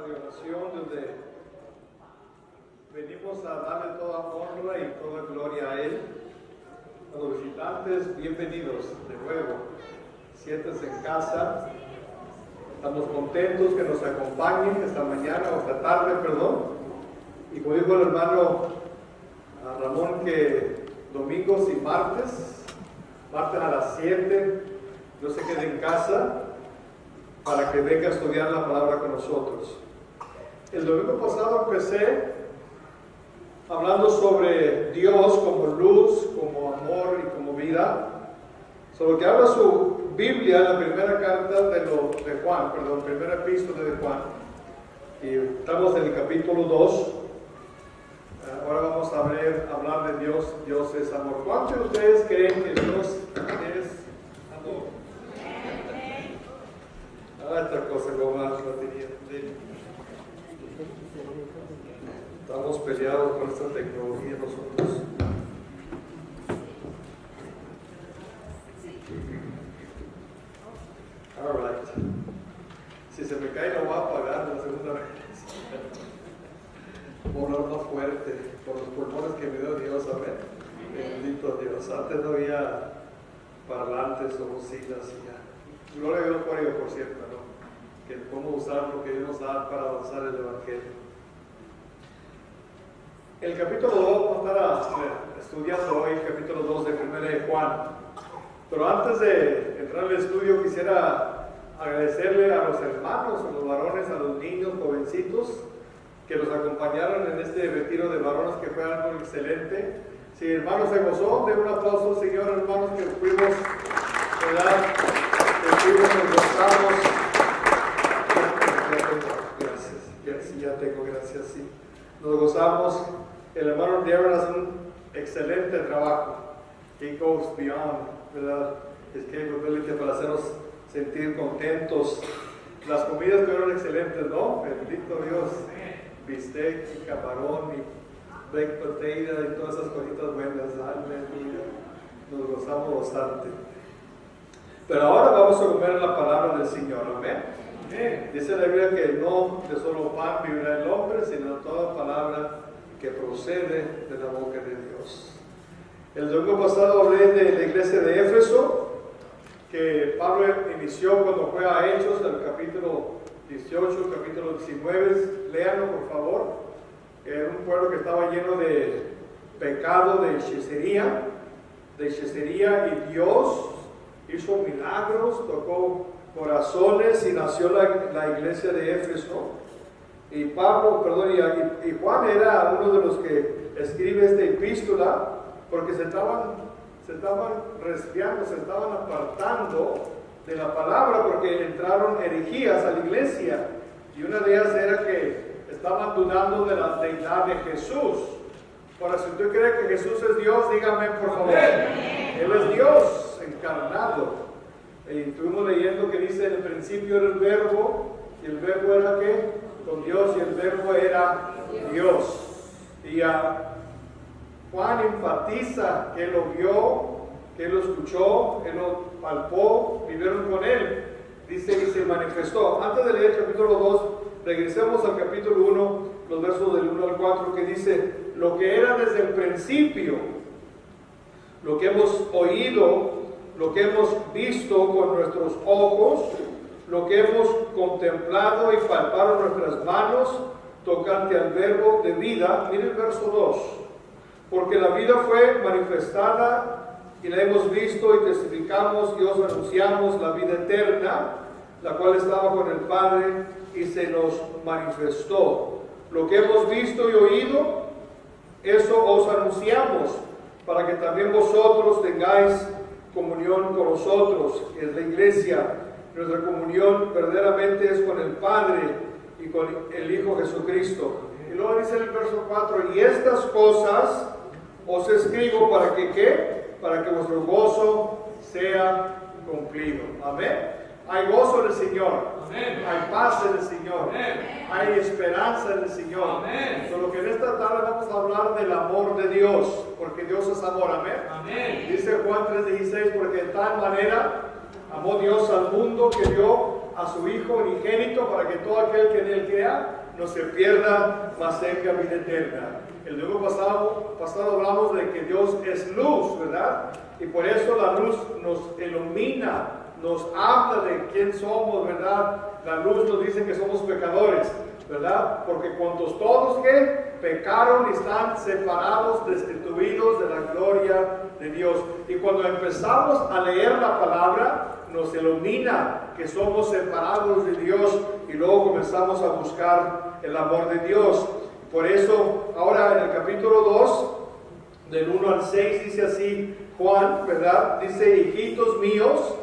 y oración donde venimos a darle toda honra y toda gloria a Él. A los visitantes, bienvenidos de nuevo. Siéntense en casa. Estamos contentos que nos acompañen esta mañana o esta tarde, perdón. Y como dijo el hermano Ramón, que domingos y martes a las 7, no se quede en casa para que venga a estudiar la palabra con nosotros. El domingo pasado empecé hablando sobre Dios como luz, como amor y como vida, sobre lo que habla su Biblia, la primera carta de Juan, primera epístola de Juan. Y estamos en el capítulo 2. Ahora vamos a hablar de Dios. Dios es amor. ¿Cuántos de ustedes creen que Dios es amor? Esta cosa como más la tenía. Estamos peleados con esta tecnología nosotros. All right. Si se me cae no voy a apagar la segunda vez. Volar más fuerte por los pulmones que me dio Dios, amén. Bendito Dios. Antes no había parlantes o bocinas y ya. Gloria a Dios por ello, por cierto, ¿no? Que podemos usar lo que Dios nos da para avanzar el Evangelio. El capítulo 2, vamos a estar estudiando hoy el capítulo 2 de 1 de Juan. Pero antes de entrar al estudio quisiera agradecerle a los hermanos, a los varones, a los niños, jovencitos que nos acompañaron en este retiro de varones, que fue algo excelente. Si hermanos se gozó, den un aplauso al Señor, hermanos, que fuimos, ¿verdad? Nos gozamos. Gracias, ya tengo, gracias, sí. Nos gozamos. El hermano Darren hace un excelente trabajo. He goes beyond, ¿verdad? His capability para hacernos sentir contentos. Las comidas fueron excelentes, ¿no? Bendito Dios. Bistec y camarón y baked potato y todas esas cositas buenas. Aleluya. Nos gozamos bastante. Pero ahora vamos a comer la palabra del Señor, amén. Dice la Biblia que no de solo pan vivirá el hombre, sino de toda palabra que procede de la boca de Dios. El domingo pasado hablé de la iglesia de Éfeso, que Pablo inició cuando fue a Hechos, el capítulo 18, capítulo 19. Léanlo, por favor. Era un pueblo que estaba lleno de pecado, de hechicería, y Dios hizo milagros, tocó corazones y nació la iglesia de Éfeso. Y Juan era uno de los que escribe esta epístola, porque se estaban resfriando, se estaban apartando de la palabra, porque entraron herejías a la iglesia, y una de ellas era que estaban dudando de la deidad de Jesús. Ahora, si usted cree que Jesús es Dios, dígame por favor. Él es Dios encarnado. Y estuvimos leyendo que dice: en el principio era el verbo, y el verbo era ¿qué? Con Dios, y el verbo era Dios. Y Juan enfatiza que él lo vio, que él lo escuchó, él lo palpó, vivieron con él. Dice que se manifestó. Antes de leer el capítulo 2, regresemos al capítulo 1, los versos del 1 al 4, que dice: lo que era desde el principio, lo que hemos oído, lo que hemos visto con nuestros ojos, lo que hemos contemplado y palpado nuestras manos, tocante al verbo de vida. Mire el verso 2. Porque la vida fue manifestada y la hemos visto y testificamos y os anunciamos la vida eterna, la cual estaba con el Padre y se nos manifestó. Lo que hemos visto y oído, eso os anunciamos, para que también vosotros tengáis comunión con nosotros, que es la iglesia. Nuestra comunión verdaderamente es con el Padre y con el Hijo Jesucristo. Y luego dice en el verso 4: y estas cosas os escribo para que ¿qué? Para que vuestro gozo sea cumplido. Amén. Hay gozo en el Señor. Amén. Hay paz en el Señor. Amén. Hay esperanza en el Señor. Amén. Solo que en esta tarde vamos a hablar del amor de Dios, porque Dios es amor. Amén. Amén. Dice Juan 3:16: porque de tal manera amó Dios al mundo que dio a su Hijo unigénito para que todo aquel que en él crea no se pierda, mas tenga vida eterna. El domingo pasado hablamos de que Dios es luz, ¿verdad? Y por eso la luz nos ilumina, nos habla de quién somos, ¿verdad? La luz nos dice que somos pecadores, ¿verdad? Porque cuantos todos que pecaron y están separados, destituidos de la gloria de Dios. Y cuando empezamos a leer la palabra, nos ilumina que somos separados de Dios y luego comenzamos a buscar el amor de Dios. Por eso, ahora en el capítulo 2, del 1 al 6, dice así Juan, ¿verdad? Dice, hijitos míos,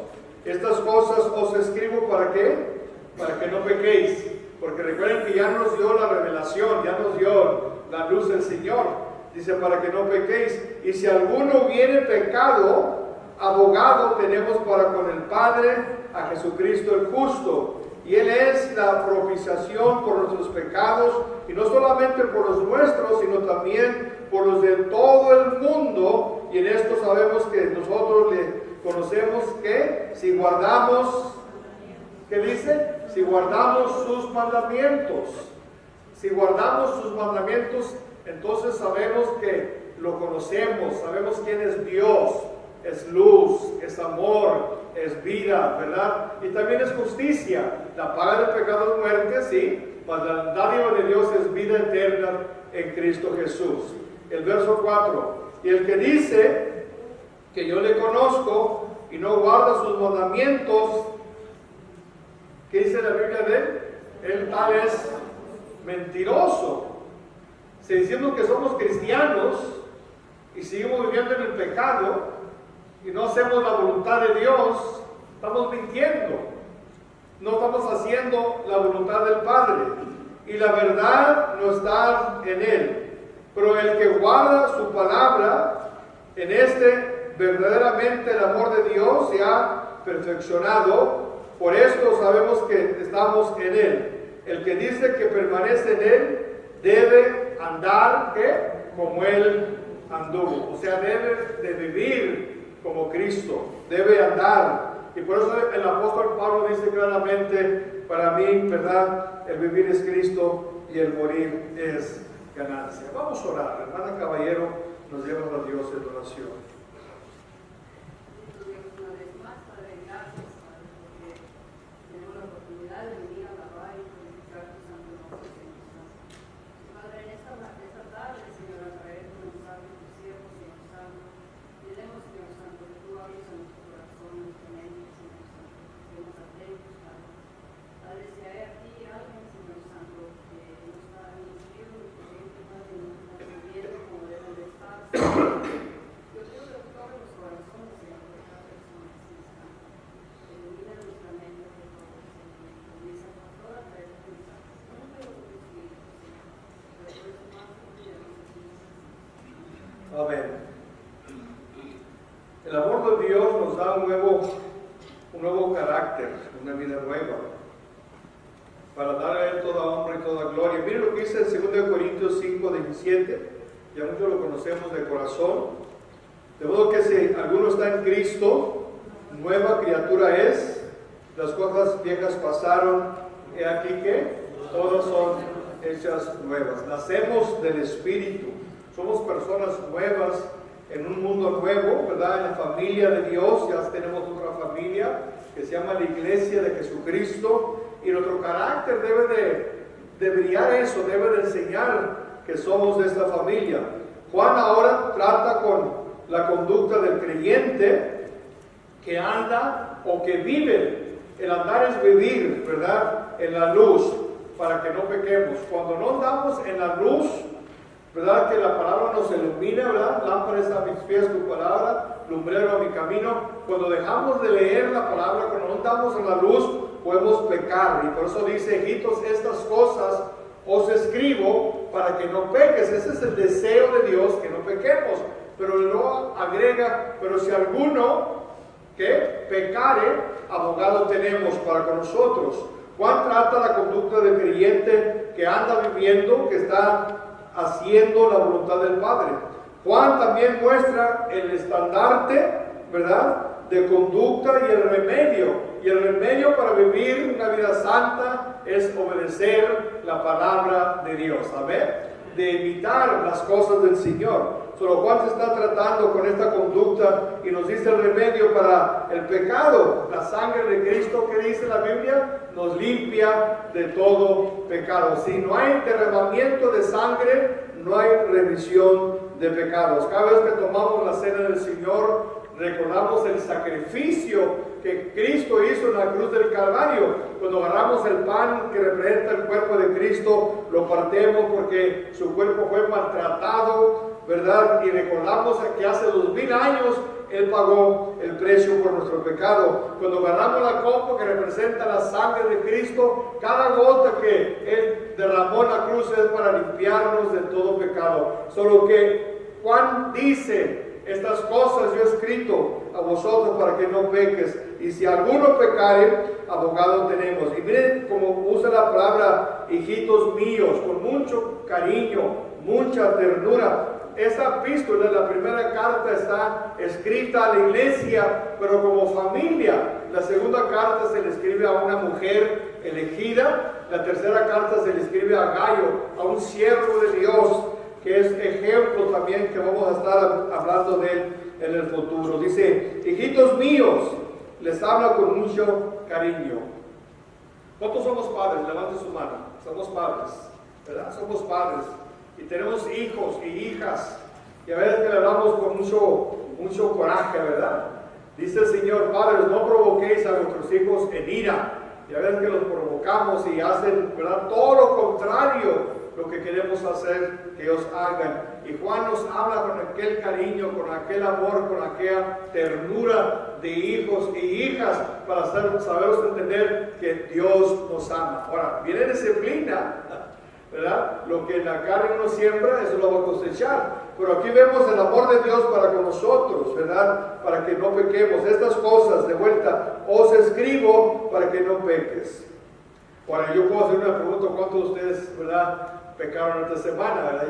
estas cosas os escribo ¿para qué? Para que no pequéis. Porque recuerden que ya nos dio la revelación, ya nos dio la luz del Señor. Dice, para que no pequéis. Y si alguno hubiere pecado, abogado tenemos para con el Padre a Jesucristo el justo. Y Él es la propiciación por nuestros pecados, y no solamente por los nuestros, sino también por los de todo el mundo. Y en esto sabemos que nosotros le conocemos que si guardamos, ¿qué dice? Si guardamos sus mandamientos. Si guardamos sus mandamientos, entonces sabemos que lo conocemos, sabemos quién es Dios. Es luz, es amor, es vida, ¿verdad? Y también es justicia. La paga del pecado es muerte, sí, mas la dádiva de Dios es vida eterna en Cristo Jesús. El verso 4. Y el que dice que yo le conozco y no guarda sus mandamientos, ¿qué dice la Biblia de él? Él tal es mentiroso. Si decimos que somos cristianos y seguimos viviendo en el pecado y no hacemos la voluntad de Dios, estamos mintiendo. No estamos haciendo la voluntad del Padre. Y la verdad no está en Él. Pero el que guarda su palabra, en este verdaderamente el amor de Dios se ha perfeccionado. Por esto sabemos que estamos en Él. El que dice que permanece en Él debe andar ¿qué? Como Él anduvo. O sea, debe de vivir como Cristo, debe andar. Y por eso el apóstol Pablo dice claramente, para mí, ¿verdad? El vivir es Cristo y el morir es ganancia. Vamos a orar. Hermana Caballero, nos lleva a Dios en oración. Amén. El amor de Dios nos da un nuevo carácter, una vida nueva, para darle a Él toda honra y toda gloria. Miren lo que dice en 2 Corintios 5:17, ya muchos lo conocemos de corazón. De modo que si alguno está en Cristo, nueva criatura es, las cosas viejas pasaron, he aquí que todas son hechas nuevas. Nacemos del Espíritu. Somos personas nuevas en un mundo nuevo, ¿verdad? En la familia de Dios, ya tenemos otra familia que se llama la Iglesia de Jesucristo, y nuestro carácter debe de brillar eso, debe de enseñar que somos de esta familia. Juan ahora trata con la conducta del creyente que anda o que vive. El andar es vivir, ¿verdad? En la luz, para que no pequemos. Cuando no andamos en la luz, ¿verdad? Que la palabra nos ilumina, ¿verdad? Lámpara es a mis pies tu palabra, lumbrero a mi camino. Cuando dejamos de leer la palabra, cuando no andamos en la luz, podemos pecar. Y por eso dice, hijitos, estas cosas os escribo para que no peques. Ese es el deseo de Dios, que no pequemos. Pero luego agrega, pero si alguno que pecare, abogado tenemos para con nosotros. Juan trata la conducta del creyente que anda viviendo, que está haciendo la voluntad del Padre. Juan también muestra el estandarte, ¿verdad? de conducta y el remedio. Y el remedio para vivir una vida santa es obedecer la palabra de Dios. Amén. De imitar las cosas del Señor. Solo Juan se está tratando con esta conducta y nos dice el remedio para el pecado. La sangre de Cristo, que dice la Biblia, nos limpia de todo pecado. Si no hay derramamiento de sangre, no hay remisión de pecados. Cada vez que tomamos la cena del Señor, recordamos el sacrificio que Cristo hizo en la cruz del Calvario. Cuando agarramos el pan que representa el cuerpo de Cristo, lo partemos porque su cuerpo fue maltratado, ¿verdad? Y recordamos que hace 2000 años Él pagó el precio por nuestro pecado. Cuando agarramos la copa que representa la sangre de Cristo, cada gota que Él derramó en la cruz es para limpiarnos de todo pecado. Solo que Juan dice: estas cosas yo he escrito a vosotros para que no peques. Y si alguno pecare, abogado tenemos. Y miren cómo usa la palabra hijitos míos, con mucho cariño, mucha ternura. Esta epístola, la primera carta, está escrita a la iglesia, pero como familia. La segunda carta se le escribe a una mujer elegida. La tercera carta se le escribe a Gayo, a un siervo de Dios, que es ejemplo también, que vamos a estar hablando de él en el futuro. Dice: hijitos míos, les habla con mucho cariño. ¿Cuántos somos padres? Levanten su mano. Somos padres, ¿verdad? Somos padres. Y tenemos hijos y hijas. Y a veces que le hablamos con mucho coraje, ¿verdad? Dice el Señor: padres, no provoquéis a vuestros hijos en ira. Y a veces que los provocamos y hacen, ¿verdad?, todo lo contrario lo que queremos hacer que ellos hagan. Y Juan nos habla con aquel cariño, con aquel amor, con aquella ternura de hijos y hijas, para sabernos entender que Dios nos ama. Ahora, viene disciplina, ¿verdad? Lo que en la carne uno siembra, eso lo va a cosechar. Pero aquí vemos el amor de Dios para con nosotros, ¿verdad? Para que no pequemos. Estas cosas, de vuelta, os escribo para que no peques. Ahora, yo puedo hacer una pregunta: ¿cuántos de ustedes, verdad, pecaron esta semana, verdad?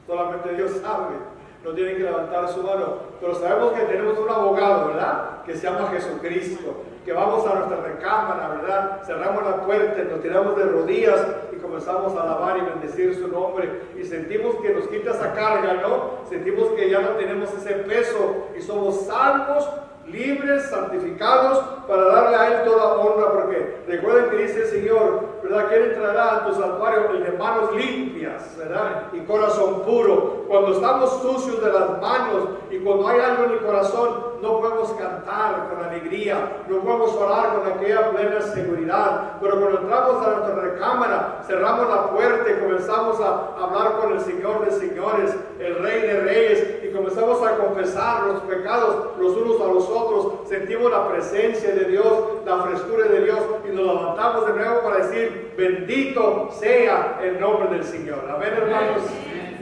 Solamente Dios sabe, no tienen que levantar su mano, pero sabemos que tenemos un abogado, ¿verdad?, que se llama Jesucristo, que vamos a nuestra recámara, ¿verdad?, cerramos la puerta, nos tiramos de rodillas y comenzamos a alabar y bendecir su nombre, y sentimos que nos quita esa carga, ¿no? Sentimos que ya no tenemos ese peso y somos salvos, libres, santificados, para darle a Él toda honra, porque recuerden que dice el Señor, ¿verdad?, que Él entrará a tu santuario en manos limpias, ¿verdad?, y corazón puro. Cuando estamos sucios de las manos y cuando hay algo en el corazón, no podemos cantar con alegría, no podemos orar con aquella plena seguridad. Pero cuando entramos a nuestra recámara, cerramos la puerta y comenzamos a hablar con el Señor de señores, el Rey de reyes, y comenzamos a confesar los pecados los unos a los otros, sentimos la presencia de Dios, la frescura de Dios, y nos levantamos de nuevo para decir: bendito sea el nombre del Señor. Amén, hermanos.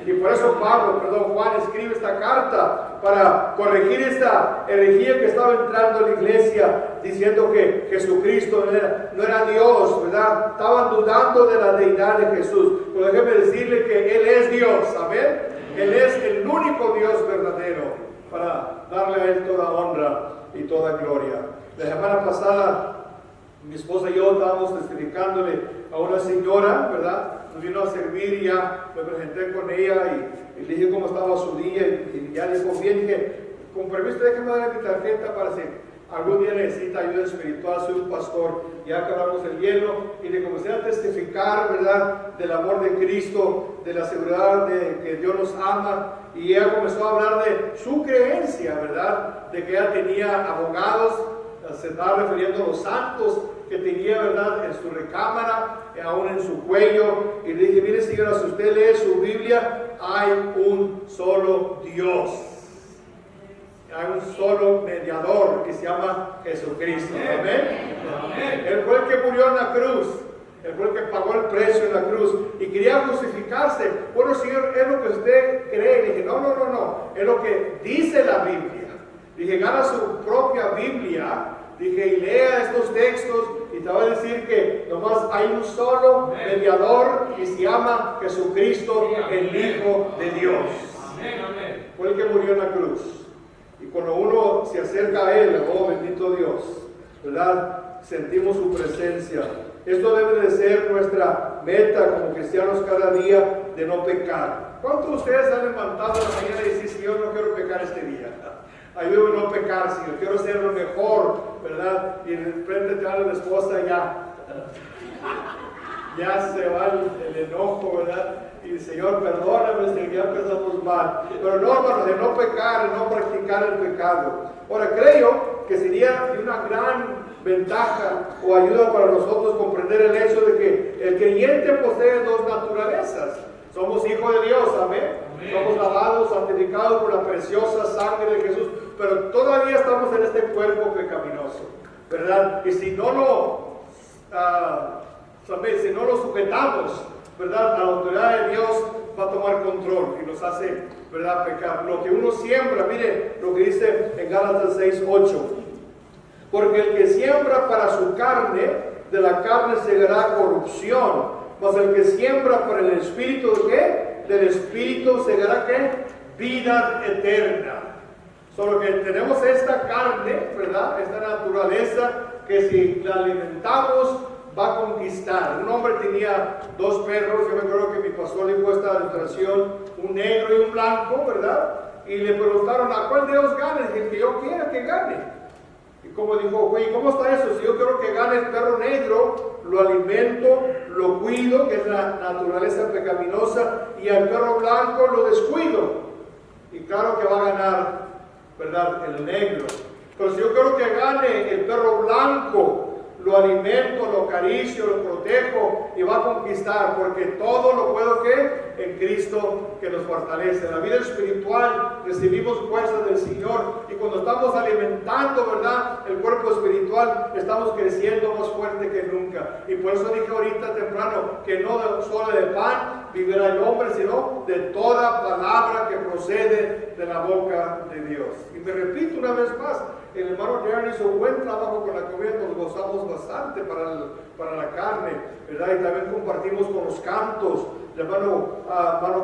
Y por eso Juan escribe esta carta para corregir esta herejía que estaba entrando en la iglesia, diciendo que Jesucristo no era Dios, ¿verdad? Estaban dudando de la deidad de Jesús. Pero déjeme decirle que Él es Dios, ¿amén? Él es el único Dios verdadero, para darle a Él toda honra y toda gloria. La semana pasada, mi esposa y yo estábamos testificándole a una señora, ¿verdad? Nos vino a servir y ya me presenté con ella y le dije cómo estaba su día, y ya dijo: bien, dije, con permiso, déjeme darle mi tarjeta para si algún día necesita ayuda espiritual, soy un pastor. Ya acabamos el hielo y le comencé a testificar, ¿verdad?, del amor de Cristo, de la seguridad de que Dios nos ama, y ella comenzó a hablar de su creencia, ¿verdad?, de que ella tenía abogados. Se estaba refiriendo a los santos que tenía, ¿verdad?, en su recámara, aún en su cuello. Y le dije: mire, señora, si usted lee su Biblia, hay un solo Dios, hay un solo mediador que se llama Jesucristo. Amén. Amén. Él fue el que murió en la cruz, él fue el que pagó el precio en la cruz, y quería justificarse. Bueno, Señor, es lo que usted cree. Le dije: no, es lo que dice la Biblia. Dije: gana su propia Biblia. Dije: y lea estos textos y te va a decir que nomás hay un solo mediador y se llama Jesucristo, el Hijo de Dios. Fue el que murió en la cruz. Y cuando uno se acerca a Él, oh bendito Dios, ¿verdad? Sentimos su presencia. Esto debe de ser nuestra meta como cristianos cada día, de no pecar. ¿Cuántos de ustedes han levantado en la mañana y dicen, Señor, no quiero pecar este día? Ayúdame a no pecar, Señor, quiero ser lo mejor, ¿verdad? Y de frente te habla la esposa, ya se va el enojo, ¿verdad? Y Señor, perdóname si ya empezamos mal. Pero no, hermanos, de no pecar, de no practicar el pecado. Ahora, creo que sería de una gran ventaja o ayuda para nosotros comprender el hecho de que el creyente posee dos naturalezas. Somos hijos de Dios, amén. Somos lavados, santificados por la preciosa sangre de Jesús, pero todavía estamos en este cuerpo pecaminoso, ¿verdad? Y si no lo sujetamos, ¿verdad? La autoridad de Dios va a tomar control y nos hace, ¿verdad?, pecar. Lo que uno siembra, mire lo que dice en Gálatas 6:8. Porque el que siembra para su carne, de la carne segará corrupción. Mas el que siembra para el Espíritu, ¿qué? Del Espíritu segará, ¿qué? Vida eterna. Solo que tenemos esta carne, ¿verdad? Esta naturaleza que si la alimentamos va a conquistar. Un hombre tenía dos perros, yo me acuerdo que mi pastor le puso esta ilustración, un negro y un blanco, ¿verdad? Y le preguntaron, ¿a cuál de ellos gane? Dije, que yo quiera que gane. Y como dijo, güey, ¿cómo está eso? Si yo quiero que gane el perro negro, lo alimento, lo cuido, que es la naturaleza pecaminosa, y al perro blanco lo descuido. Y claro que va a ganar, ¿verdad?, el negro. Pero si yo quiero que gane el perro blanco, lo alimento, lo acaricio, lo protejo y va a conquistar, porque todo lo puedo que en Cristo que nos fortalece. En la vida espiritual recibimos fuerza del Señor y cuando estamos alimentando, ¿verdad?, el cuerpo espiritual, estamos creciendo más fuerte que nunca. Y por eso dije ahorita temprano que no solo de pan vivirá el hombre, sino de toda palabra que procede de la boca de Dios. Y me repito una vez más, el hermano Jerry hizo un buen trabajo con la comida, nos gozamos bastante para la carne, ¿verdad? Y también compartimos con los cantos. El hermano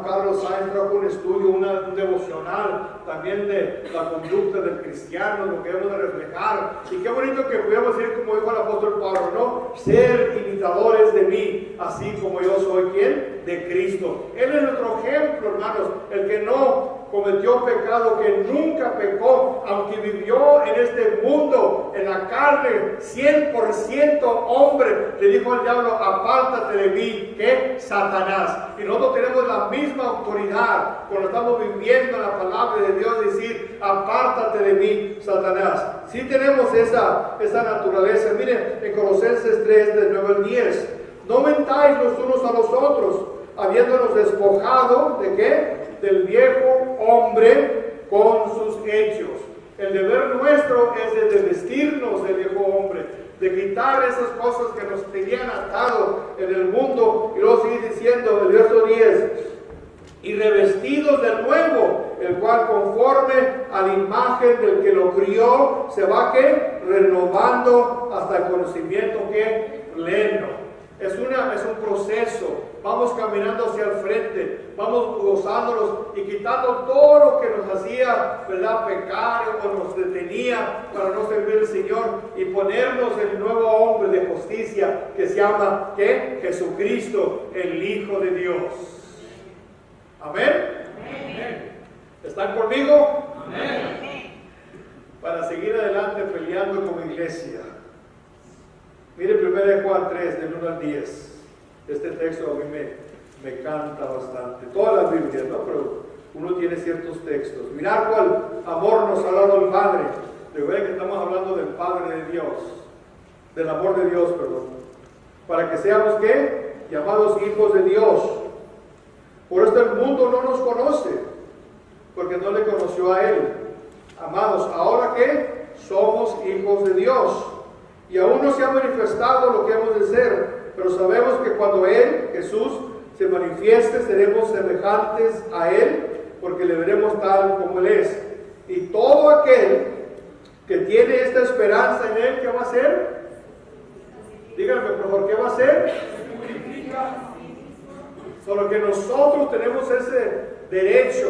Carlos Sainz trajo un estudio, un devocional también de la conducta del cristiano, lo que debemos de reflejar. Y qué bonito que podemos decir, como dijo el apóstol Pablo, ¿no? Ser imitadores de mí, así como yo soy, ¿quién? De Cristo. Él es nuestro ejemplo, hermanos, el que no cometió pecado, que nunca pecó, aunque vivió en este mundo, en la carne, 100% hombre, le dijo al diablo, apártate de mí, que Satanás. Y nosotros tenemos la misma autoridad, cuando estamos viviendo la palabra de Dios, decir, apártate de mí, Satanás. Sí tenemos esa naturaleza. Miren, en Colosenses 3, del 9 al 10, no mentáis los unos a los otros, habiéndonos despojado, ¿de qué? Del viejo hombre con sus hechos. El deber nuestro es de vestirnos del viejo hombre, de quitar esas cosas que nos tenían atado en el mundo. Y luego sigue diciendo el verso 10, y revestidos del nuevo, el cual conforme a la imagen del que lo crió, se va ¿qué? Renovando hasta el conocimiento que pleno. Es un proceso. Vamos caminando hacia el frente, vamos gozándonos y quitando todo lo que nos hacía, ¿verdad?, pecar o nos detenía para no servir al Señor y ponernos el nuevo hombre de justicia que se llama, ¿qué? Jesucristo, el Hijo de Dios. ¿Amén? Amén. ¿Están conmigo? Amén. Para seguir adelante peleando como iglesia. Mire 1 Juan 3, del 1 al 10. Este texto a mí me canta bastante. Toda la Biblia, ¿no? Pero uno tiene ciertos textos. Mirad cuál amor nos ha dado el Padre. Recuerden que estamos hablando del Padre de Dios. Del amor de Dios, perdón. Para que seamos, ¿qué? Llamados hijos de Dios. Por esto el mundo no nos conoce, porque no le conoció a Él. Amados, ¿ahora qué? Somos hijos de Dios. Y aún no se ha manifestado lo que hemos de ser. Pero sabemos que cuando Él, Jesús, se manifieste, seremos semejantes a Él, porque le veremos tal como Él es. Y todo aquel que tiene esta esperanza en Él, ¿qué va a hacer? Díganme, por favor, ¿qué va a hacer? Solo que nosotros tenemos ese derecho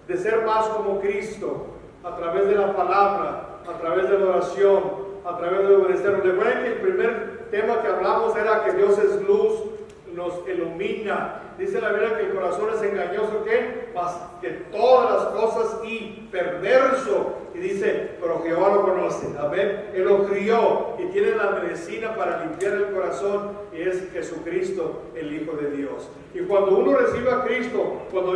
de ser más como Cristo. a través de la palabra, a través de la oración, a través de obedecer. Recuerden que el primer tema que hablamos era que Dios es luz, nos ilumina. Dice la Biblia que el corazón es engañoso, ¿qué? Más que todas las cosas y perverso. Y dice, pero Jehová lo conoce. Amén. Él lo crió y tiene la medicina para limpiar el corazón, y es Jesucristo, el Hijo de Dios. Y cuando uno recibe a Cristo, cuando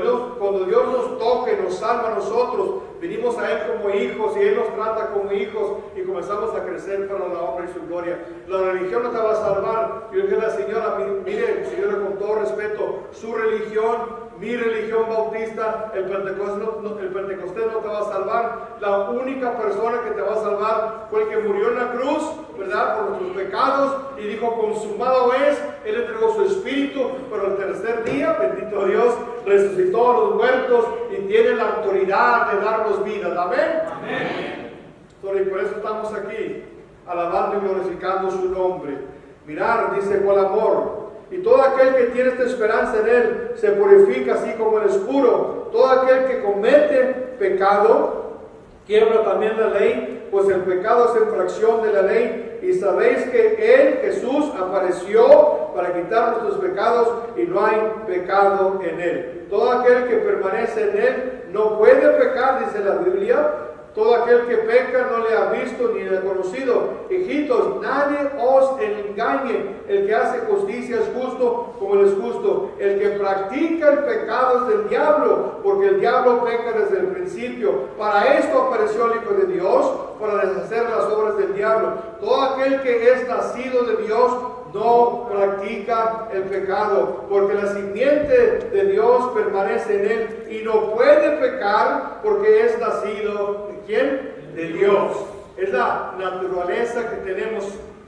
Dios nos toca y nos salva a nosotros, venimos a Él como hijos y Él nos trata como hijos y comenzamos a crecer para la honra y su gloria. La religión no te va a salvar. Yo dije a la señora, mire, señora, con todo respeto, su religión, mi religión bautista, el Pentecostés no te va a salvar. La única persona que te va a salvar fue el que murió en la cruz, ¿verdad? Por nuestros pecados, y dijo, consumado es. Él entregó su espíritu, pero el tercer día, bendito Dios, resucitó a los muertos y tiene la autoridad de darnos vida. ¿Amén? Amén. Y por eso estamos aquí, alabando y glorificando su nombre. Mirar, dice, cuál amor. Y todo aquel que tiene esta esperanza en Él se purifica así como el puro. Todo aquel que comete pecado quiebra también la ley, pues el pecado es infracción de la ley. Y sabéis que Él, Jesús, apareció para quitar nuestros pecados y no hay pecado en Él. Todo aquel que permanece en Él no puede pecar, dice la Biblia. Todo aquel que peca no le ha visto ni le ha conocido. Hijitos, nadie os engañe. El que hace justicia es justo como Él es justo. El que practica el pecado es del diablo, porque el diablo peca desde el principio. Para esto apareció el Hijo de Dios, para deshacer las obras del diablo. Todo aquel que es nacido de Dios no practica el pecado, porque la simiente de Dios permanece en él y no puede pecar porque es nacido ¿de quién? De Dios. Es la naturaleza que tenemos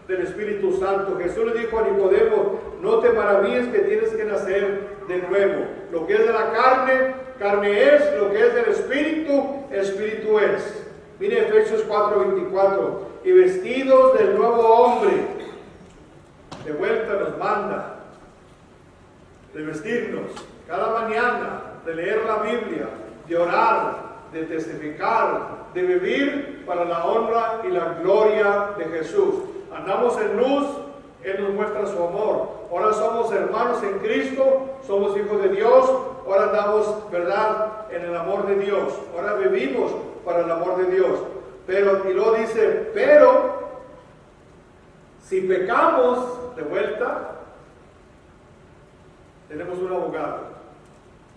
del Espíritu Santo. Jesús le dijo a Nicodemo, no te maravilles que tienes que nacer de nuevo. Lo que es de la carne, carne es; lo que es del Espíritu, Espíritu es. Mire Efesios 4:24, y vestidos del nuevo hombre. De vuelta nos manda de vestirnos cada mañana, de leer la Biblia, de orar, de testificar, de vivir para la honra y la gloria de Jesús. Andamos en luz, Él nos muestra su amor. Ahora somos hermanos en Cristo, somos hijos de Dios, ahora andamos, ¿verdad?, en el amor de Dios. Ahora vivimos para el amor de Dios. Y luego dice, pero si pecamos, de vuelta, tenemos un abogado.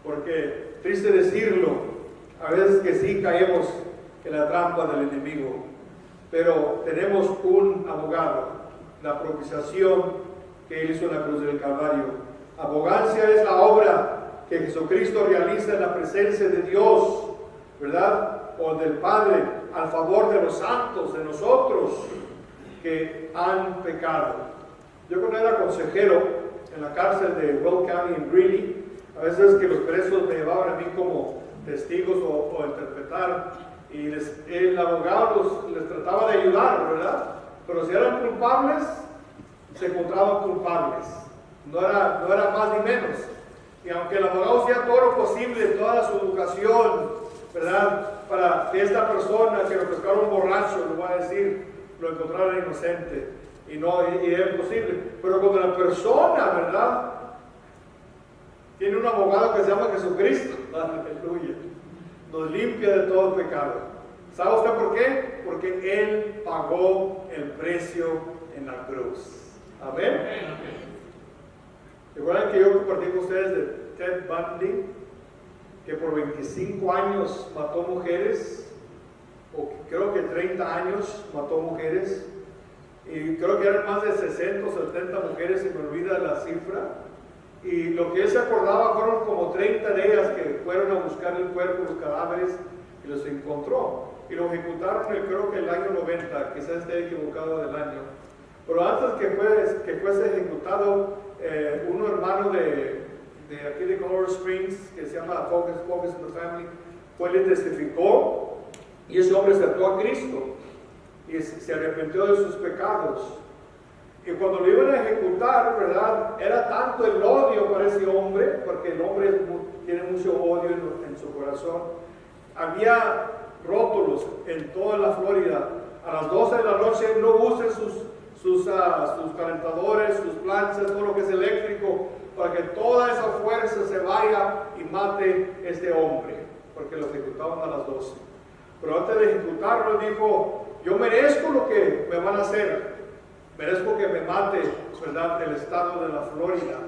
Porque, triste decirlo, a veces que sí caemos en la trampa del enemigo, pero tenemos un abogado, la propiciación que Él hizo en la cruz del Calvario. Abogancia es la obra que Jesucristo realiza en la presencia de Dios, ¿verdad?, o del Padre, al favor de los santos, de nosotros que han pecado. Yo cuando era consejero en la cárcel de Will County en Greeley, a veces que los presos me llevaban a mí como testigos o interpretar, y el abogado les trataba de ayudar, ¿verdad? Pero si eran culpables, se encontraban culpables. No era más ni menos. Y aunque el abogado hacía todo lo posible, toda su educación, ¿verdad?, para que esta persona que lo pescaron borracho, lo voy a decir, lo encontrara inocente, y era imposible. Pero cuando la persona, ¿verdad?, tiene un abogado que se llama Jesucristo, aleluya, nos limpia de todo pecado. ¿Sabe usted por qué? Porque Él pagó el precio en la cruz. Amén. ¿Recuerdan que yo compartí con ustedes de Ted Bundy, que por 25 años mató mujeres, o creo que 30 años mató mujeres, y creo que eran más de 60 o 70 mujeres, se me olvida la cifra, y lo que él se acordaba fueron como 30 de ellas que fueron a buscar el cuerpo, los cadáveres, y los encontró, y lo ejecutaron creo que el año 90, quizás esté equivocado del año, pero antes que fuese ejecutado, un hermano de aquí de Colorado Springs, que se llama Focus in the Family, le testificó, y ese hombre aceptó a Cristo y se arrepintió de sus pecados. Y cuando lo iban a ejecutar, ¿verdad?, era tanto el odio para ese hombre, porque el hombre tiene mucho odio en su corazón. Había rótulos en toda la Florida. A las 12 de la noche no usen sus calentadores, sus planchas, todo lo que es eléctrico, para que toda esa fuerza se vaya y mate a este hombre, porque lo ejecutaban a las 12. Pero antes de ejecutarlo dijo, yo merezco lo que me van a hacer, merezco que me mate, ¿verdad?, del estado de la Florida.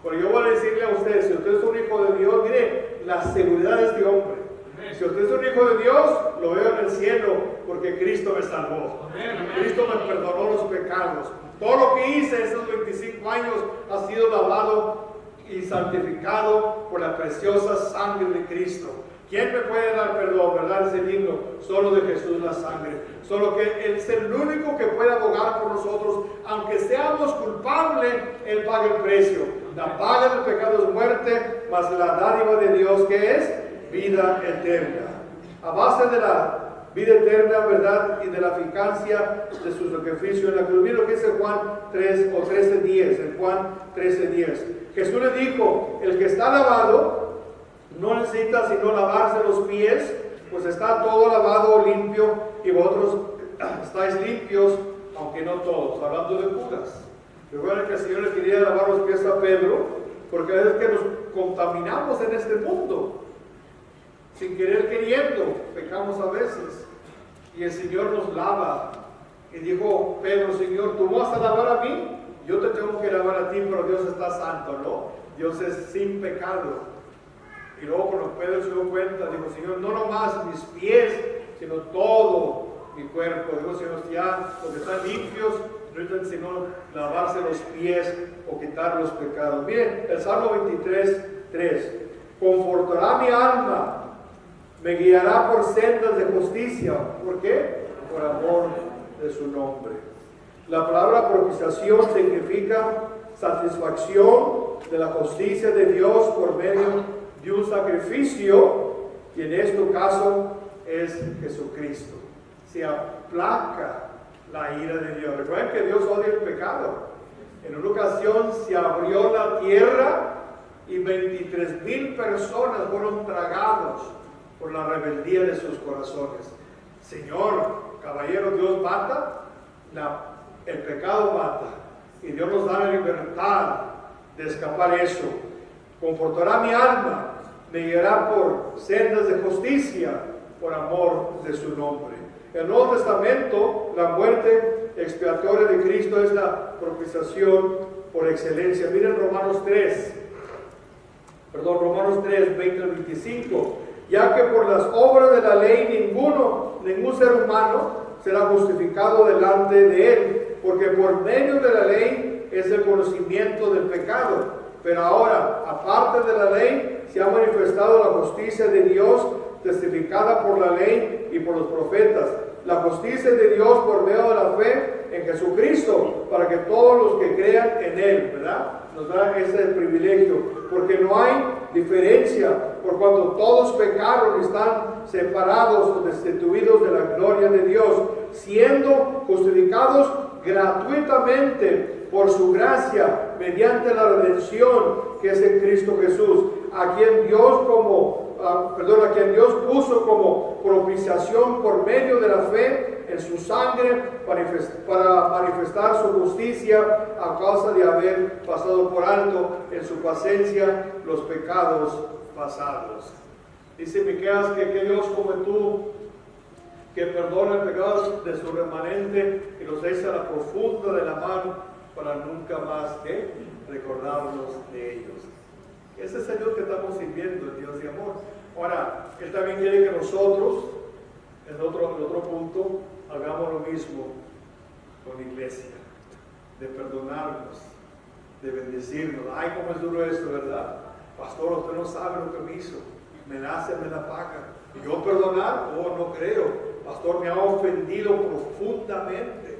Pero yo voy a decirle a ustedes, si usted es un hijo de Dios, mire la seguridad de este hombre. Si usted es un hijo de Dios, lo veo en el cielo, porque Cristo me salvó. Cristo me perdonó los pecados. Todo lo que hice esos 25 años ha sido lavado y santificado por la preciosa sangre de Cristo. ¿Quién me puede dar perdón, verdad? Ese himno, solo de Jesús la sangre. Solo que Él es el único que puede abogar por nosotros. Aunque seamos culpables, Él paga el precio. La paga del pecado es muerte, mas la dádiva de Dios, ¿qué es? Vida eterna. A base de la vida eterna, ¿verdad?, y de la eficacia de su sacrificio en la cruz. Mira lo que dice Juan 3 o 13:10. En Juan 13:10. Jesús le dijo, el que está lavado no necesita sino lavarse los pies, pues está todo lavado, limpio, y vosotros estáis limpios, aunque no todos. Hablando de Judas. Recuerden que el Señor le quería lavar los pies a Pedro, porque a veces que nos contaminamos en este mundo. Sin querer queriendo, pecamos a veces. Y el Señor nos lava. Y dijo Pedro, Señor, ¿tú vas a lavar a mí? Yo te tengo que lavar a ti, pero Dios está santo, ¿no? Dios es sin pecado. Y luego cuando Pedro se dio cuenta, dijo, Señor, no nomás mis pies, sino todo mi cuerpo. Digo, Señor, ya los que están limpios, no necesitan sino lavarse los pies o quitar los pecados. Miren, el Salmo 23:3. Confortará mi alma, me guiará por sendas de justicia. ¿Por qué? Por amor de su nombre. La palabra propiciación significa satisfacción de la justicia de Dios por medio de un sacrificio, y en este caso es Jesucristo. Se aplaca la ira de Dios. Recuerden que Dios odia el pecado. En una ocasión se abrió la tierra y 23,000 personas fueron tragados por la rebeldía de sus corazones. Señor, caballero, Dios mata, el pecado mata, y Dios nos da la libertad de escapar eso. Confortará mi alma, me guiará por sendas de justicia, por amor de su nombre. En el Nuevo Testamento, la muerte expiatoria de Cristo es la propiciación por excelencia. Miren Romanos 3, 20 al 25. Ya que por las obras de la ley ningún ser humano será justificado delante de él, porque por medio de la ley es el conocimiento del pecado. Pero ahora, aparte de la ley, se ha manifestado la justicia de Dios, testificada por la ley y por los profetas. La justicia de Dios por medio de la fe en Jesucristo, para que todos los que crean en Él, ¿verdad?, nos da ese privilegio, porque no hay diferencia, por cuanto todos pecaron y están separados o destituidos de la gloria de Dios, siendo justificados gratuitamente por su gracia, mediante la redención que es en Cristo Jesús, a quien Dios puso como propiciación por medio de la fe en su sangre, para manifestar su justicia a causa de haber pasado por alto en su paciencia los pecados pasados. Dice Miqueas que Dios como tú, que perdona el pecado de su remanente y los echa a la profunda de la mano, para nunca más recordarnos de ellos. Ese es el Dios que estamos sirviendo, el Dios de amor. Ahora, Él también quiere que nosotros, en otro punto, hagamos lo mismo con la iglesia, de perdonarnos, de bendecirnos. Ay, cómo es duro esto, ¿verdad? Pastor, usted no sabe lo que me hizo, me nace, me la paga. ¿Y yo perdonar? Oh, no creo. Pastor, me ha ofendido profundamente,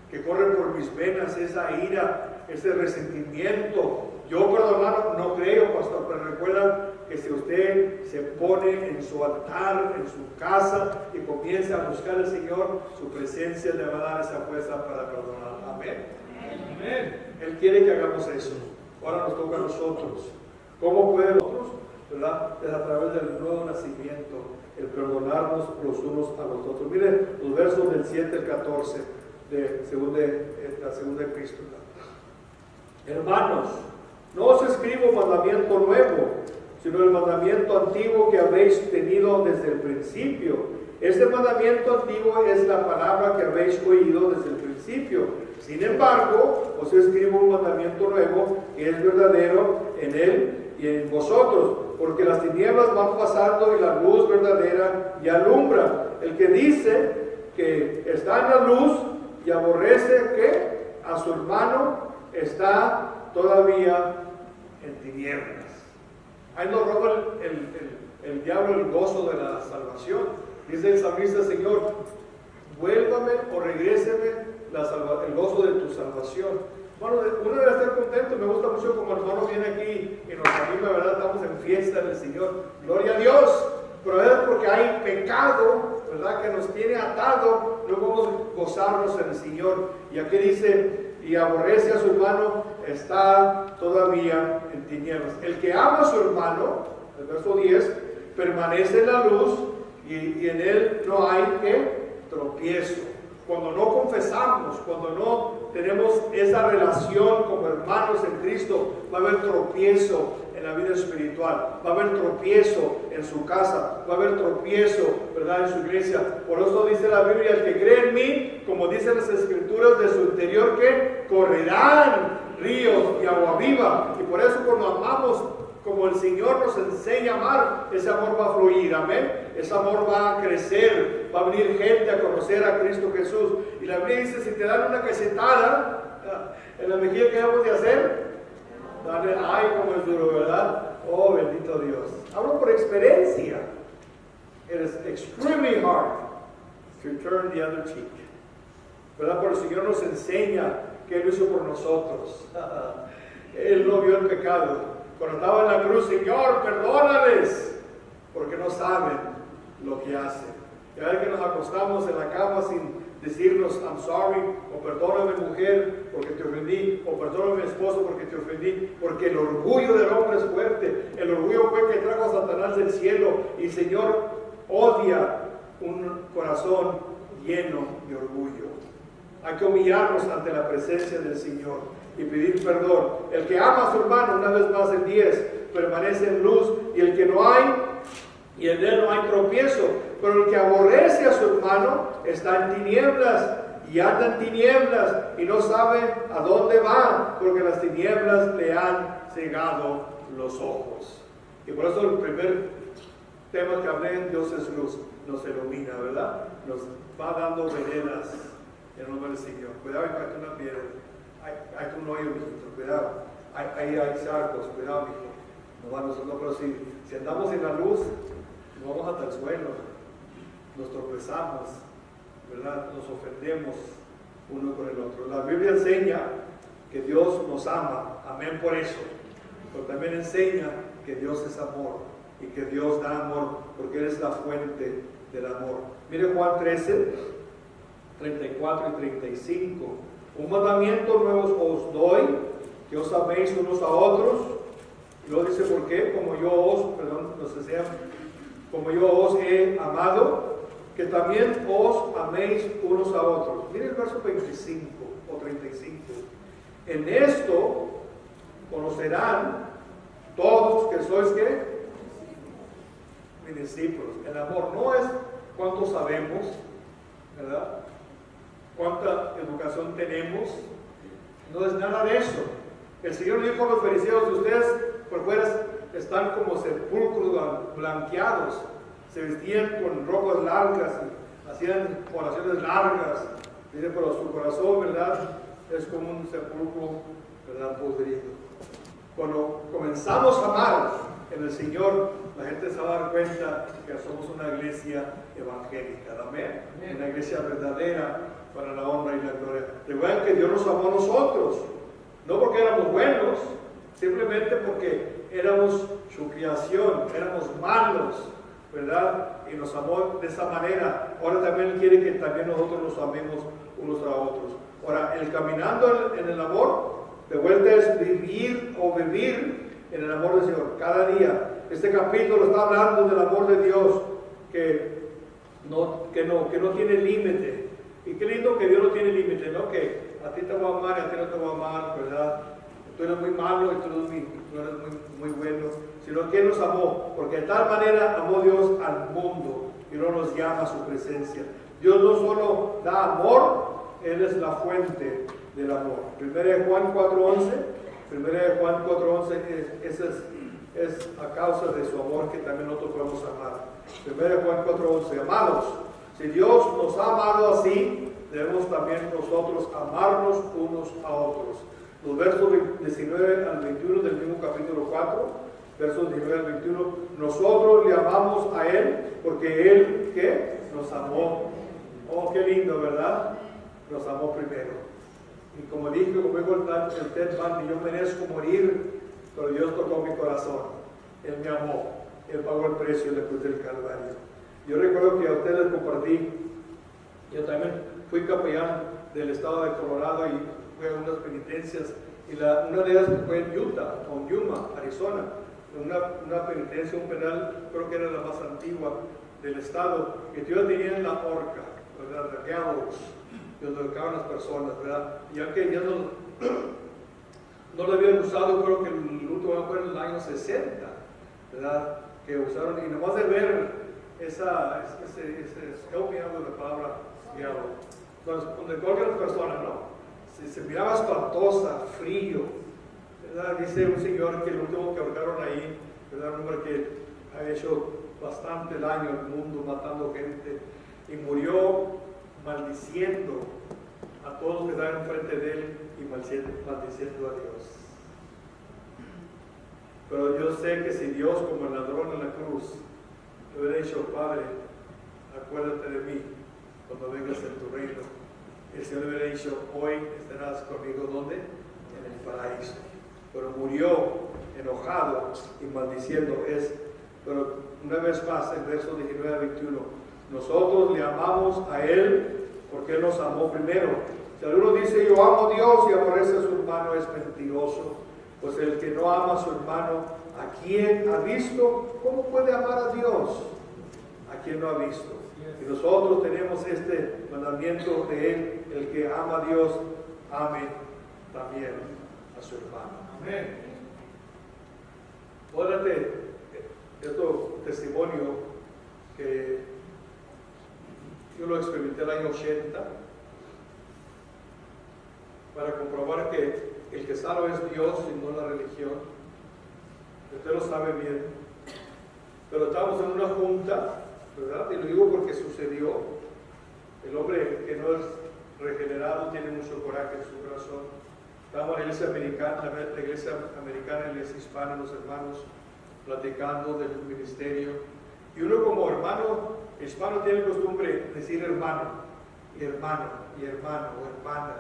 que corre por mis venas esa ira, ese resentimiento. Yo perdonar, no creo, pastor, pero recuerda que si usted se pone en su altar, en su casa, y comienza a buscar al Señor, su presencia le va a dar esa fuerza para perdonar. Amén. Amén. Él quiere que hagamos eso. Ahora nos toca a nosotros. ¿Cómo pueden nosotros? ¿verdad? Es a través del nuevo nacimiento, el perdonarnos los unos a los otros. Miren los versos del 7 al 14 de la segunda de Cristo. Hermanos, no os escribo mandamiento nuevo, sino el mandamiento antiguo que habéis tenido desde el principio. Este mandamiento antiguo es la palabra que habéis oído desde el principio. Sin embargo, os escribo un mandamiento nuevo que es verdadero en él y en vosotros, porque las tinieblas van pasando y la luz verdadera ya alumbra. El que dice que está en la luz y aborrece que a su hermano está todavía en tinieblas. Ahí nos roba el diablo el gozo de la salvación. Dice el salmista: Señor, vuélvame o regréseme el gozo de tu salvación. Bueno, uno debe estar contento. Me gusta mucho como el hermano viene aquí y nos anima, ¿verdad? Estamos en fiesta del Señor. Gloria a Dios. Pero es porque hay pecado, ¿verdad?, que nos tiene atado. No podemos gozarnos en el Señor. Y aquí dice: y aborrece a su hermano, está todavía en tinieblas. El que ama a su hermano, el verso 10, permanece en la luz y en él no hay tropiezo. Cuando no confesamos, cuando no tenemos esa relación como hermanos en Cristo, va a haber tropiezo en la vida espiritual, va a haber tropiezo en su casa, va a haber tropiezo, ¿verdad?, en su iglesia. Por eso dice la Biblia: el que cree en mí, como dicen las Escrituras, de su interior que correrán ríos y agua viva. Y por eso cuando amamos como el Señor nos enseña a amar, ese amor va a fluir, amén. Ese amor va a crecer, va a venir gente a conocer a Cristo Jesús. Y la Biblia dice: si te dan una cachetada en la mejilla, ¿qué debemos de hacer? Dale, ay, como es duro, ¿verdad? Oh, bendito Dios. Hablo por experiencia. It is extremely hard to turn the other cheek, ¿verdad? Pero el Señor nos enseña que Él hizo por nosotros. Él no vio el pecado. Cuando estaba en la cruz: Señor, perdónales, porque no saben lo que hacen. Y a veces que nos acostamos en la cama sin decirnos I'm sorry, o perdóname mujer porque te ofendí, o perdóname esposo porque te ofendí, porque el orgullo del hombre es fuerte. El orgullo fue que trajo a Satanás del cielo, y el Señor odia un corazón lleno de orgullo. Hay que humillarnos ante la presencia del Señor y pedir perdón. El que ama a su hermano, una vez más en 10, permanece en luz, y el que no hay, y en él no hay tropiezo. Pero el que aborrece a su hermano está en tinieblas, y anda en tinieblas, y no sabe a dónde va, porque las tinieblas le han cegado los ojos. Y por eso el primer tema que hablé, Dios es luz, nos ilumina, ¿verdad? Nos va dando veredas en el nombre del Señor. Cuidado, hay que una piedra. Hay un hoyo, mijito, cuidado. Ahí hay charcos, cuidado, mijito. No va nosotros, pero si andamos en la luz, nos vamos hasta el suelo, nos tropezamos, ¿verdad? Nos ofendemos uno con el otro. La Biblia enseña que Dios nos ama, amén por eso. Pero también enseña que Dios es amor y que Dios da amor, porque Él es la fuente del amor. Mire Juan 13, 34 y 35. Un mandamiento nuevo os doy, que os améis unos a otros. Y luego dice: ¿por qué? Como yo os he amado, que también os améis unos a otros. Mire el verso 25 o 35. En esto conocerán todos que sois mis discípulos. El amor no es cuánto sabemos, ¿verdad?, cuánta educación tenemos. No es nada de eso. El Señor dijo a los fariseos: ustedes por fuera están como sepulcros blanqueados, se vestían con ropas largas, hacían oraciones largas. Dice: pero su corazón, ¿verdad?, es como un sepulcro, ¿verdad?, podrido. Cuando comenzamos a amar en el Señor, la gente se va a dar cuenta que somos una iglesia evangélica, amén. Una iglesia verdadera para la honra y la gloria. Recuerden que Dios nos amó a nosotros, no porque éramos buenos, simplemente porque éramos su creación, éramos malos, ¿verdad? Y nos amó de esa manera. Ahora también quiere que también nosotros nos amemos unos a otros. Ahora, el caminando en el amor, de vuelta es vivir en el amor del Señor cada día. Este capítulo está hablando del amor de Dios que no tiene límite. Y qué lindo que Dios no tiene límite, ¿no? Que a ti te voy a amar y a ti no te voy a amar, ¿verdad? Tú eres muy malo y tú eres muy bueno, sino que nos amó, porque de tal manera amó Dios al mundo y no nos llama a su presencia. Dios no solo da amor, Él es la fuente del amor. 1 Juan 4:11, es a causa de su amor que también nosotros podemos amar. 1 Juan 4:11, amados, si Dios nos ha amado así, debemos también nosotros amarnos unos a otros. Los versos 19 al 21 del mismo capítulo 4, versos 19 al 21, nosotros le amamos a Él porque Él, ¿qué? Nos amó. Oh, qué lindo, ¿verdad? Nos amó primero. Y como dijo el Ted Bundy, yo merezco morir, pero Dios tocó mi corazón. Él me amó. Él pagó el precio de la cruz del Calvario. Yo recuerdo que a ustedes les compartí, yo también fui capellán del estado de Colorado y fui a unas penitencias, y una de ellas fue en Yuma, Arizona, una penitencia, un penal, creo que era la más antigua del estado, que todavía tenían la horca, ¿verdad? La gallows, donde ahorcaban las personas, ¿verdad? Ya que ya no lo habían usado, creo que el último fue en el año 60, ¿verdad? Que usaron, y nomás de ver help me out with the palabra gallows, donde colgan las personas, ¿no? Se miraba espantosa, frío, ¿verdad? Dice un señor que el último que ahorcaron ahí, ¿verdad? Un hombre que ha hecho bastante daño al mundo, matando gente, y murió maldiciendo a todos los que estaban enfrente de él y maldiciendo a Dios. Pero yo sé que si Dios, como el ladrón en la cruz, le hubiera dicho, Padre, acuérdate de mí cuando vengas en tu reino, el Señor le hubiera dicho, hoy estarás conmigo, ¿dónde? En el paraíso. Pero murió enojado y maldiciendo. Pero una vez más, en versos 19 a 21, nosotros le amamos a Él porque Él nos amó primero. Si alguno dice, yo amo a Dios y aborrece a su hermano, es mentiroso. Pues el que no ama a su hermano, ¿a quién ha visto? ¿Cómo puede amar a Dios? ¿A quién no ha visto? Y nosotros tenemos este mandamiento de Él, el que ama a Dios, ame también a su hermano. Amén. Órate, esto testimonio que yo lo experimenté el año 80 para comprobar que el que salva es Dios y no la religión. Usted lo sabe bien. Pero estábamos en una junta, ¿verdad? Y lo digo porque sucedió. El hombre que no es regenerado tiene mucho coraje en su corazón. Estábamos en la iglesia americana, la iglesia hispana, los hermanos, platicando del ministerio. Y uno como hermano hispano tiene costumbre de decir hermano, y hermano, y hermano, o hermana.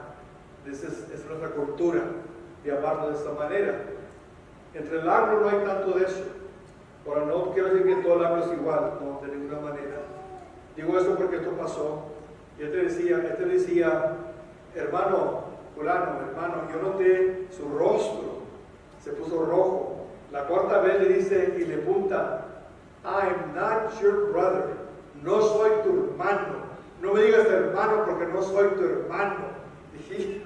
Esa es nuestra cultura, de amarnos de esta manera. Entre el anglo no hay tanto de eso. Ahora no quiero decir que todo el anglo es igual, no, de ninguna manera. Digo esto porque esto pasó. Y él te decía, hermano, fulano, hermano, yo noté su rostro, se puso rojo. La cuarta vez le dice y le apunta, I'm not your brother, no soy tu hermano. No me digas hermano porque no soy tu hermano. Y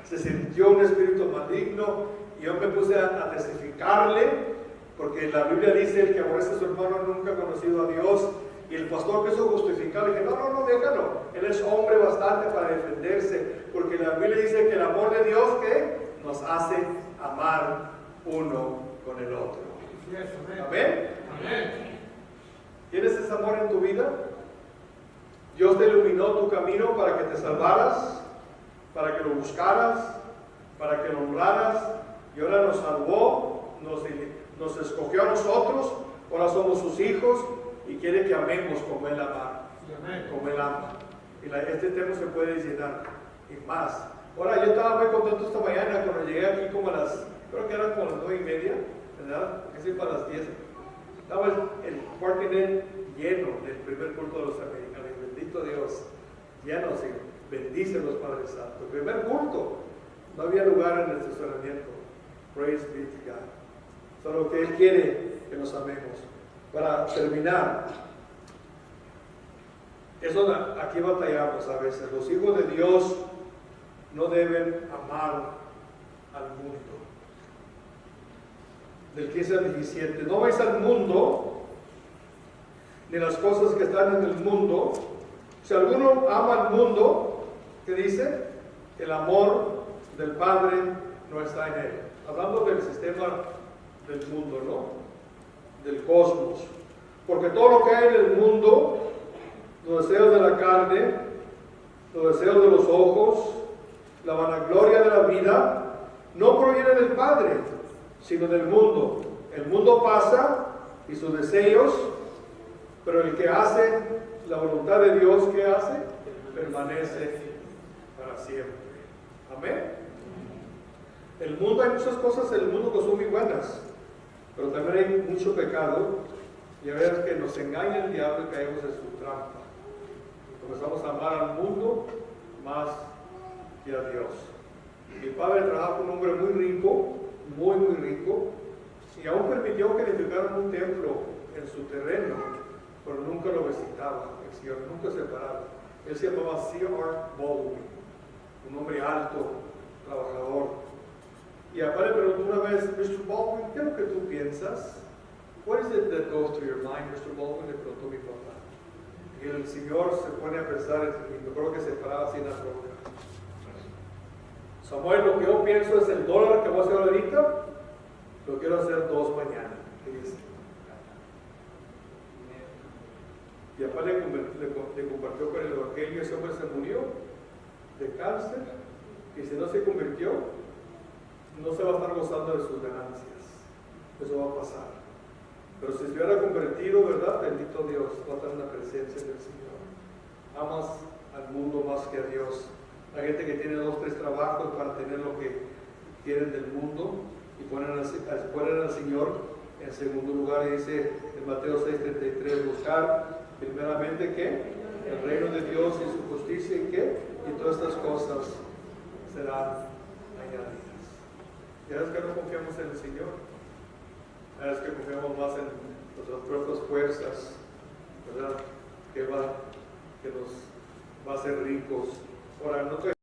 se sintió un espíritu maligno y yo me puse a testificarle, porque la Biblia dice el que aborrece a su hermano nunca ha conocido a Dios. Y el pastor quiso justificar, le dije, no, déjalo, él es hombre bastante para defenderse, porque la Biblia dice que el amor de Dios que nos hace amar uno con el otro. Yes, amén. Amén. ¿Tienes ese amor en tu vida? Dios te iluminó tu camino para que te salvaras, para que lo buscaras, para que lo honraras, y ahora nos salvó, nos escogió a nosotros, ahora somos sus hijos, y quiere que amemos como Él ama, como Él ama. Y este tema se puede llenar, y más. Ahora, yo estaba muy contento esta mañana cuando llegué aquí como a las, creo que eran como las 9:30, ¿verdad? Casi para las 10. Estaba el parking lot lleno del primer culto de los americanos, bendito Dios, lleno, sí. Bendícelos, Padre Santo. El primer culto, no había lugar en el estacionamiento. Praise be to God. Solo que Él quiere que nos amemos. Para terminar, eso aquí batallamos a veces. Los hijos de Dios no deben amar al mundo. Del 15 al 17. No vais al mundo, ni las cosas que están en el mundo. Si alguno ama al mundo, ¿qué dice? El amor del Padre no está en él. Hablando del sistema del mundo, ¿no? Del cosmos. Porque todo lo que hay en el mundo, los deseos de la carne, los deseos de los ojos, la vanagloria de la vida, no proviene del Padre, sino del mundo. El mundo pasa y sus deseos, pero el que hace la voluntad de Dios, ¿qué hace? Permanece para siempre. Amén. El mundo, hay muchas cosas en el mundo que son muy buenas, pero también hay mucho pecado, y a veces que nos engaña el diablo y caemos en su trampa. Comenzamos a amar al mundo más que a Dios. Mi padre trabajaba con un hombre muy rico, muy rico, y aún permitió que edificaran un templo en su terreno, pero nunca lo visitaba, el Señor nunca se paraba. Él se llamaba C.R. Baldwin, un hombre alto, trabajador. Y a padre preguntó una vez, Mr. Baldwin, ¿qué es lo que tú piensas? What is it that goes through your mind, Mr. Baldwin? Le preguntó mi papá. Y el Señor se pone a pensar, y me acuerdo que se paraba así en la roca. Samuel, lo que yo pienso es el dólar que voy a hacer ahorita, lo quiero hacer 2 mañana. Dice. Y aparte le compartió con el evangelio, ese hombre se murió de cáncer, y si no se convirtió, no se va a estar gozando de sus ganancias. Eso va a pasar. Pero si se hubiera convertido, ¿verdad? Bendito Dios, va a estar en la presencia del Señor. Amas al mundo más que a Dios. La gente que tiene 2, 3 trabajos para tener lo que quieren del mundo y ponen al Señor en segundo lugar. Y dice en Mateo 6:33, buscar primeramente ¿qué? El reino de Dios y su justicia y ¿qué? Y todas estas cosas serán añadidas. Ya es que no confiamos en el Señor, ya es que confiamos más en nuestras propias fuerzas, ¿verdad? Que nos va a hacer ricos. Ahora, no